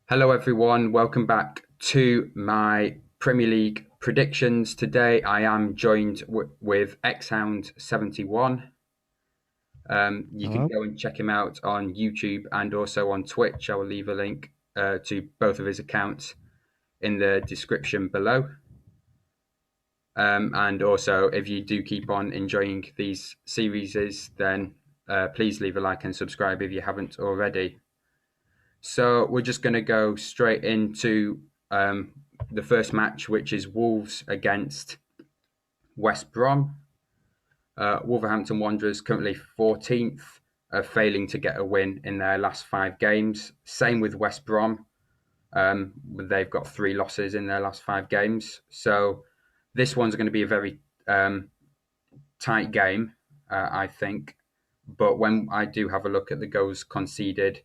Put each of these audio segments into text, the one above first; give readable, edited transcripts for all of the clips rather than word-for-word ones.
Hello, everyone. Welcome back to my Premier League predictions. Today, I am joined with Xhound71. You can Hello. go and check him out on YouTube and also on Twitch. I will leave a link to both of his accounts in the description below. And also, if you do keep on enjoying these series, then please leave a like and subscribe if you haven't already. So we're just going to go straight into um, the first match, which is Wolves against West Brom. Wolverhampton Wanderers currently 14th, failing to get a win in their last 5 games. Same with West Brom. They've got 3 losses in their last 5 games. So this one's going to be a very tight game, I think. But when I do have a look at the goals conceded,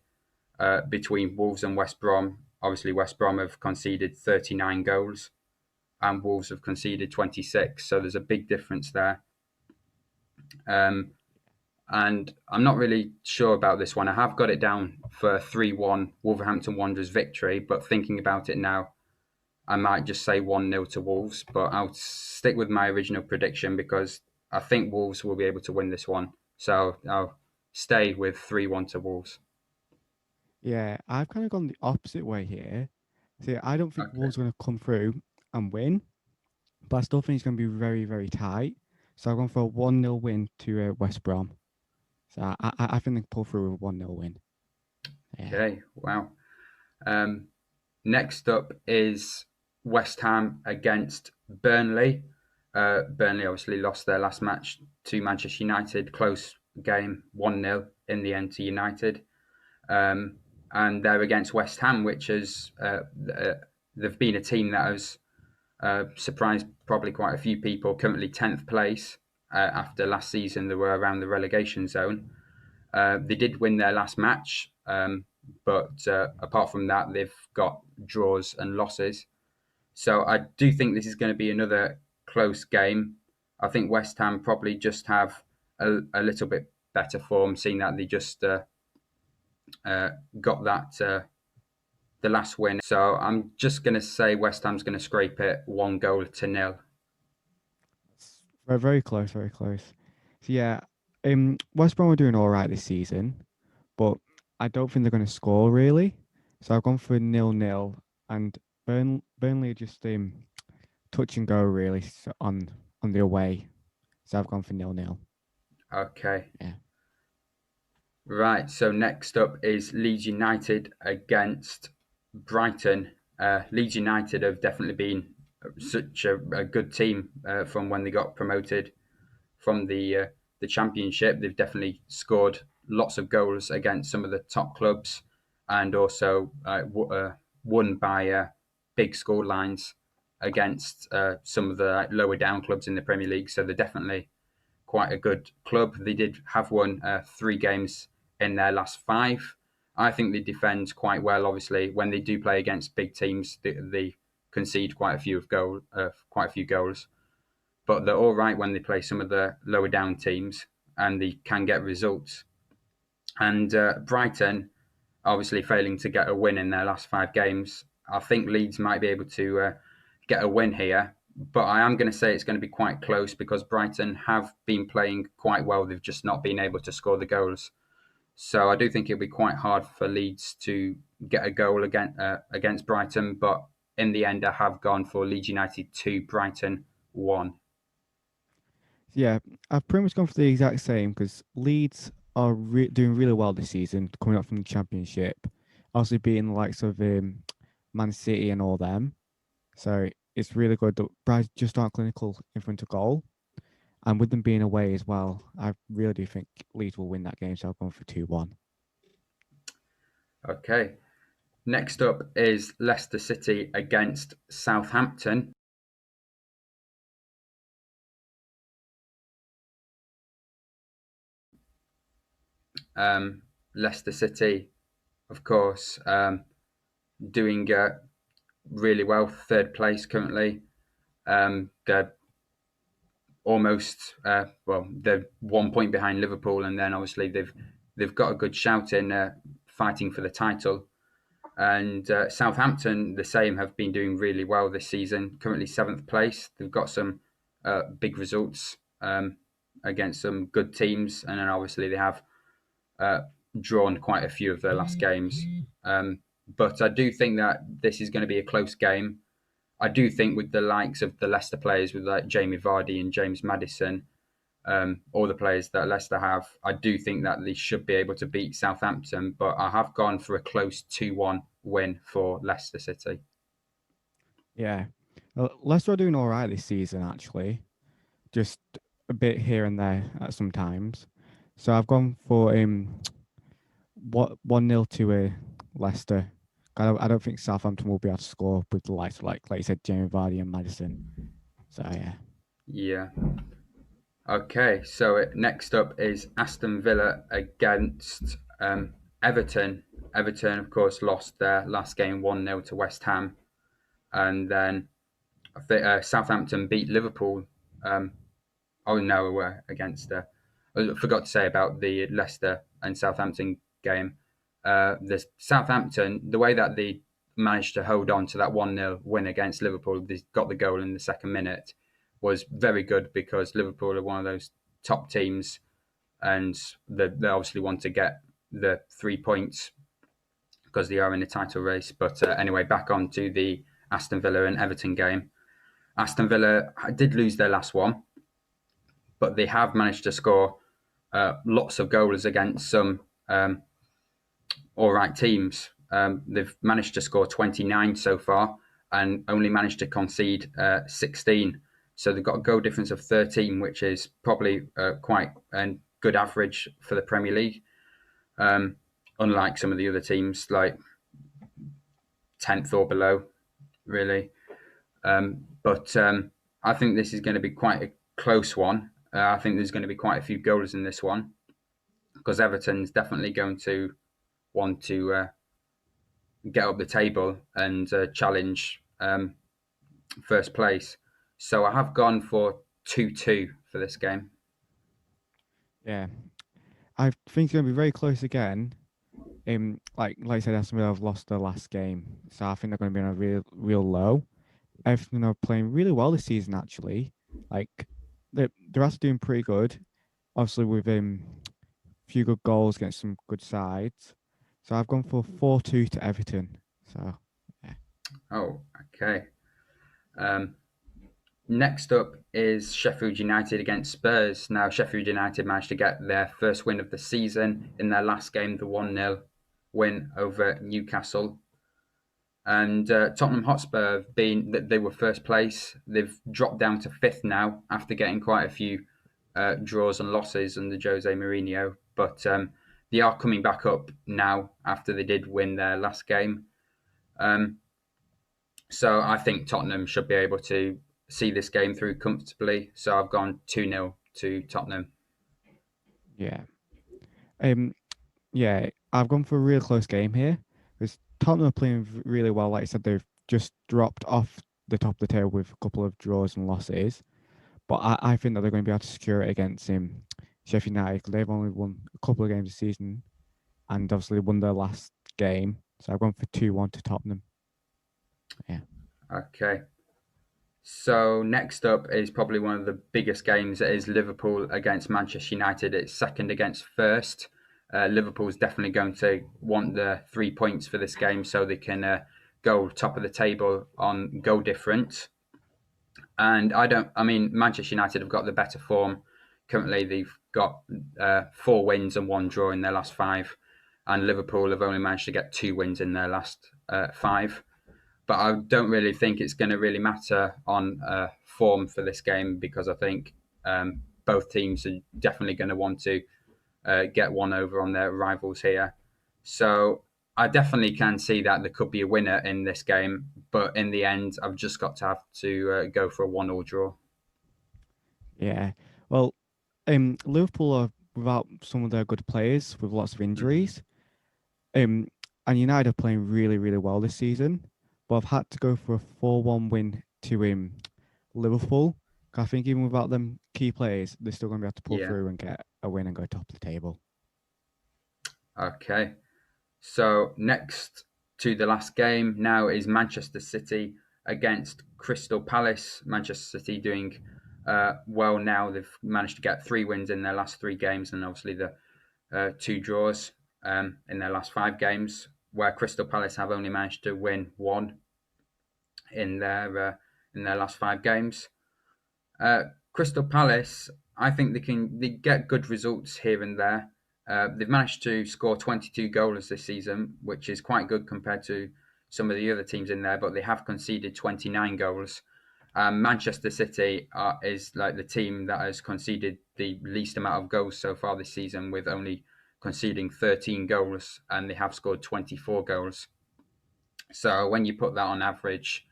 between Wolves and West Brom. Obviously, West Brom have conceded 39 goals and Wolves have conceded 26. So there's a big difference there. Um, and I'm not really sure about this one. I have got it down for 3-1 Wolverhampton Wanderers victory, but thinking about it now, I might just say 1-0 to Wolves. But I'll stick with my original prediction because I think Wolves will be able to win this one. So I'll stay with 3-1 to Wolves. Yeah, I've kind of gone the opposite way here. See, I don't think Okay. Wolves are going to come through and win, but I still think it's going to be very, very tight. So I've gone for a 1-0 win to West Brom. So I think they can pull through a 1-0 win. Yeah. Okay. Wow. Um, Next up is West Ham against Burnley. Burnley obviously lost their last match to Manchester United. Close game, 1-0 in the end to United. Um, and they're against West Ham, which is they've been a team that has surprised probably quite a few people. Currently 10th place after last season, they were around the relegation zone. They did win their last match, but apart from that, they've got draws and losses. So I do think this is going to be another close game. I think West Ham probably just have a little bit better form, seeing that they just got that the last win. So I'm just going to say West Ham's going to scrape it 1-0 to 0. Very, very close, very close. So yeah, West Brom are doing all right this season, but I don't think they're going to score really. So I've gone for 0-0, and Burnley are just touch and go really on the away. So I've gone for 0-0. Okay. Yeah. Right, so next up is Leeds United against Brighton. Leeds United have definitely been such a good team from when they got promoted from the Championship. They've definitely scored lots of goals against some of the top clubs, and also won by big score lines against some of the lower down clubs in the Premier League. So they're definitely quite a good club. They did have won 3 games in their last 5. I think they defend quite well. Obviously, when they do play against big teams, they concede quite a few goals. But they're all right when they play some of the lower down teams, and they can get results. And Brighton, obviously failing to get a win in their last 5 games, I think Leeds might be able to get a win here. But I am going to say it's going to be quite close because Brighton have been playing quite well. They've just not been able to score the goals. So I do think it'll be quite hard for Leeds to get a goal against Brighton. But in the end, I have gone for Leeds United 2, Brighton 1. Yeah, I've pretty much gone for the exact same because Leeds are doing really well this season, coming up from the Championship, also beating the likes of Man City and all them. So it's really good that Brighton just aren't clinical in front of goal. And with them being away as well, I really do think Leeds will win that game. So I've gone for 2-1. Okay. Next up is Leicester City against Southampton. Leicester City, of course, doing really well, third place currently. They're almost they're 1 point behind Liverpool, and then obviously they've got a good shout in fighting for the title. And Southampton, the same, have been doing really well this season. Currently 7th place. They've got some big results against some good teams, and then obviously they have uh, drawn quite a few of their last games. But I do think that this is going to be a close game. I do think with the likes of the Leicester players, with like Jamie Vardy and James Maddison, all the players that Leicester have, I do think that they should be able to beat Southampton. But I have gone for a close 2-1 win for Leicester City. Yeah. Leicester are doing all right this season, actually. Just a bit here and there at some times. So I've gone for what 1-0 to Leicester. I don't think Southampton will be able to score with the likes of like you said, Jamie Vardy and Madison. So yeah. Yeah. Okay, so next up is Aston Villa against Everton. Everton, of course, lost their last game 1-0 to West Ham. And then Southampton beat Liverpool. Oh, no, against. I forgot to say about the Leicester and Southampton game. The Southampton, the way that they managed to hold on to that 1-0 win against Liverpool, they got the goal in the second minute, was very good because Liverpool are one of those top teams and they obviously want to get the 3 points because they are in the title race. But anyway, back on to the Aston Villa and Everton game. Aston Villa did lose their last one, but they have managed to score lots of goals against some all right teams. They've managed to score 29 so far and only managed to concede 16. So they've got a goal difference of 13, which is probably quite a good average for the Premier League. Unlike some of the other teams, like 10th or below, really. But I think this is going to be quite a close one. I think there's going to be quite a few goals in this one because Everton's definitely going to want to get up the table and challenge first place. So I have gone for 2-2 for this game. Yeah. I think it's gonna be very close again. Like I said, Aston Villa have lost their last game. So I think they're gonna be on a real low. Everton are playing really well this season actually. Like they're actually doing pretty good. Obviously with few good goals against some good sides. So I've gone for 4-2 to Everton. So yeah. Oh, okay. Um, Next up is Sheffield United against Spurs. Now, Sheffield United managed to get their first win of the season in their last game, the 1-0 win over Newcastle. And Tottenham Hotspur have been, they were first place. They've dropped down to fifth now after getting quite a few draws and losses under Jose Mourinho. But they are coming back up now after they did win their last game. So I think Tottenham should be able to see this game through comfortably. So I've gone 2-0 to Tottenham. Yeah. Um yeah, I've gone for a real close game here. Because Tottenham are playing really well. Like I said, they've just dropped off the top of the table with a couple of draws and losses. But I think that they're going to be able to secure it against Sheffield United. They've only won a couple of games this season and obviously won their last game. So I've gone for 2-1 to Tottenham. Yeah. Okay. So next up is probably one of the biggest games. It is Liverpool against Manchester United. It's second against first. Liverpool's definitely going to want the 3 points for this game so they can go top of the table on goal difference. And I mean, Manchester United have got the better form. Currently, they've got 4 wins and 1 draw in their last 5. And Liverpool have only managed to get 2 wins in their last 5. But I don't really think it's going to really matter on form for this game because I think both teams are definitely going to want to get one over on their rivals here. So I definitely can see that there could be a winner in this game, but in the end, I've just got to have to go for a 1-1 draw. Yeah. Well, Liverpool are without some of their good players with lots of Mm-hmm. injuries. Um, and United are playing really, really well this season. But I've had to go for a 4-1 win to Liverpool. 'Cause I think even without them key players, they're still going to be able to pull Yeah. through and get a win and go top of the table. Okay. So next to the last game now is Manchester City against Crystal Palace. Manchester City doing well now. They've managed to get 3 wins in their last 3 games, and obviously the 2 draws in their last 5 games, where Crystal Palace have only managed to win 1 in their last 5 games. Crystal Palace, I think they get good results here and there. They've managed to score 22 goals this season, which is quite good compared to some of the other teams in there, but they have conceded 29 goals. Manchester City is like the team that has conceded the least amount of goals so far this season, with only conceding 13 goals, and they have scored 24 goals. So when you put that on average,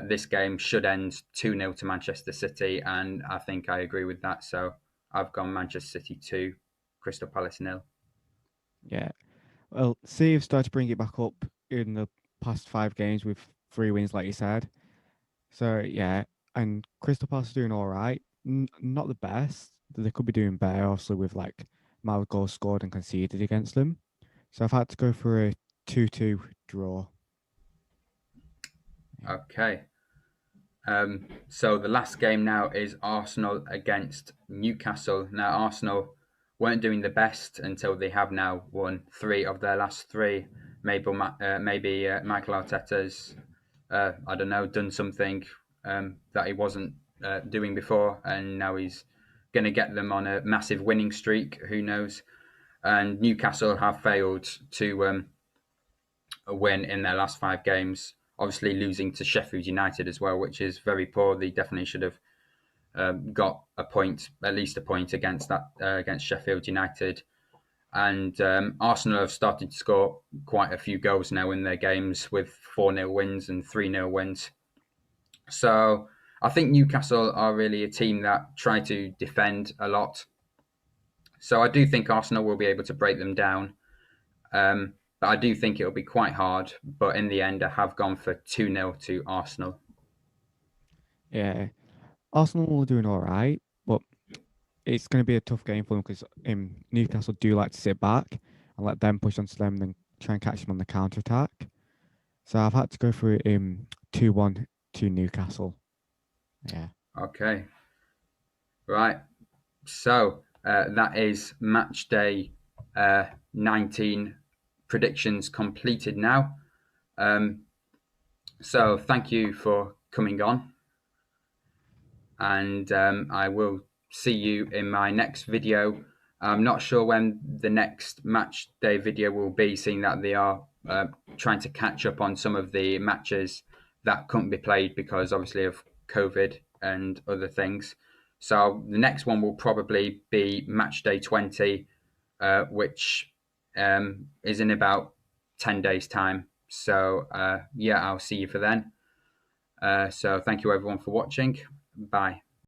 this game should end 2-0 to Manchester City, and I think I agree with that. So I've gone Manchester City 2, Crystal Palace 0. Yeah. Well, City have started to bring it back up in the past 5 games with 3 wins, like you said. So yeah, and Crystal Palace are doing all right. Not the best. They could be doing better, obviously, with like amount of goals scored and conceded against them. So I've had to go for a 2-2 draw. Yeah. Okay. So the last game now is Arsenal against Newcastle. Now Arsenal weren't doing the best until they have now won 3 of their last 3. Maybe Michael Arteta's I don't know, done something that he wasn't doing before, and now he's going to get them on a massive winning streak. Who knows? And Newcastle have failed to win in their last 5 games. Obviously, losing to Sheffield United as well, which is very poor. They definitely should have got a point, at least a point against Sheffield United. And Arsenal have started to score quite a few goals now in their games, with 4-0 wins and 3-0 wins. So I think Newcastle are really a team that try to defend a lot. So I do think Arsenal will be able to break them down. But I do think it'll be quite hard. But in the end, I have gone for 2-0 to Arsenal. Yeah. Arsenal are doing all right, but it's going to be a tough game for them because Newcastle do like to sit back and let them push onto them and then try and catch them on the counter attack. So I've had to go for 2-1 to Newcastle. Yeah. Okay. Right. So that is match day 19 predictions completed now. So thank you for coming on, and I will see you in my next video. I'm not sure when the next match day video will be, seeing that they are trying to catch up on some of the matches that couldn't be played because obviously of COVID and other things. So the next one will probably be match day 20, which is in about 10 days' time. So yeah, I'll see you for then. So thank you everyone for watching. Bye.